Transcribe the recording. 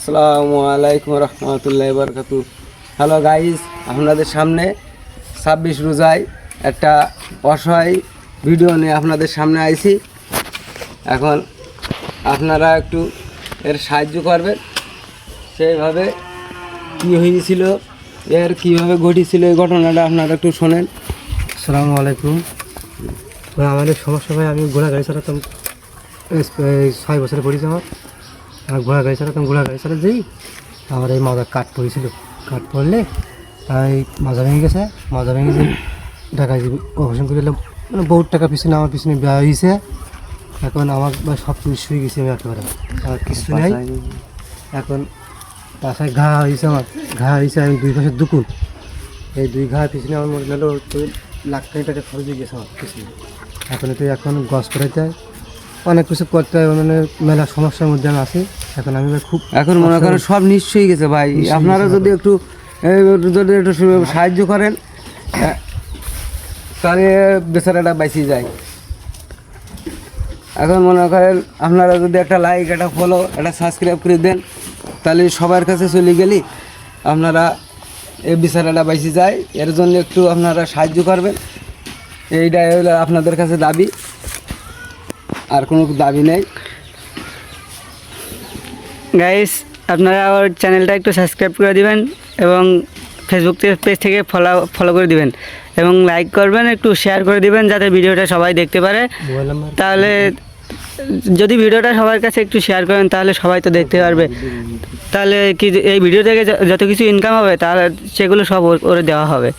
আসসালামু আলাইকুম রহমতুল্লাহি বারাকাতুহু। হ্যালো গাইস, আপনাদের সামনে 26 রোজায় একটা অসহায় ভিডিও নিয়ে আপনাদের সামনে আইছি। এখন আপনারা একটু এর সাহায্য করবেন। সেইভাবে কী হয়েছিল, এর কীভাবে ঘটেছিল এই ঘটনাটা আপনারা একটু শোনেন। আসসালামু আলাইকুম। আমাদের সমস্যা ভাই, আমি ঘোড়া গাড়ি চালাতাম, 6 বছরে পড়েছি আমার ঘোড়া গাড়ি চালাতাম। ঘোড়া গাড়ি চালাতে যাই আমার এই মাজা কাঠ পড়েছিল। কাঠ পড়লে তাই মাজা ভেঙে গেছে। মাজা ভেঙে যে ঢাকায় অপারেশন করে এলাম, মানে বহুত টাকা পিছনে আমার পিছনে ব্যয় হয়েছে। এখন আমার সব কিছু শুয়ে গেছি আমি একেবারে, আমার কিছু নেই। এখন পাশায় ঘা হয়েছে, আমার ঘা হয়েছে, আমি 2 পাশে দুকুন। এই 2 ঘা পিছনে আমার মনে হলো লাখ টাকা খরচ হয়ে গেছে আমার পিছনে। এখন গছ করাইতে হয়, অনেক কিছু করতে হয়, মানে মেলা সমস্যার মধ্যে আমি আছি। আমি খুব এখন মনে করেন সব নিশ্চয়ই গেছে ভাই। আপনারা যদি একটু সাহায্য করেন তাহলে বেচারাটা বাঁচিয়ে যায়। এখন মনে করেন আপনারা যদি একটা লাইক, একটা ফলো, একটা সাবস্ক্রাইব করে দেন, তাহলে সবার কাছে চলে গেলি আপনারা এই বেচারাটা বাঁচিয়ে যায়। এর জন্য একটু আপনারা সাহায্য করবেন, এইটাই হলো আপনাদের কাছে দাবি, আর কোনো দাবি নেই। গাইস, আপনারা আমার চ্যানেলটা একটু সাবস্ক্রাইব করে দিবেন এবং ফেসবুক পেজ থেকে ফলো করে দিবেন এবং লাইক করবেন, একটু শেয়ার করে দিবেন যাতে ভিডিওটা সবাই দেখতে পারে। তাহলে যদি ভিডিওটা সবার কাছে একটু শেয়ার করেন তাহলে সবাই তো দেখতে পারবে। তাহলে কি এই ভিডিও থেকে যত কিছু ইনকাম হবে তাহলে সেগুলো সব ওরে দেওয়া হবে।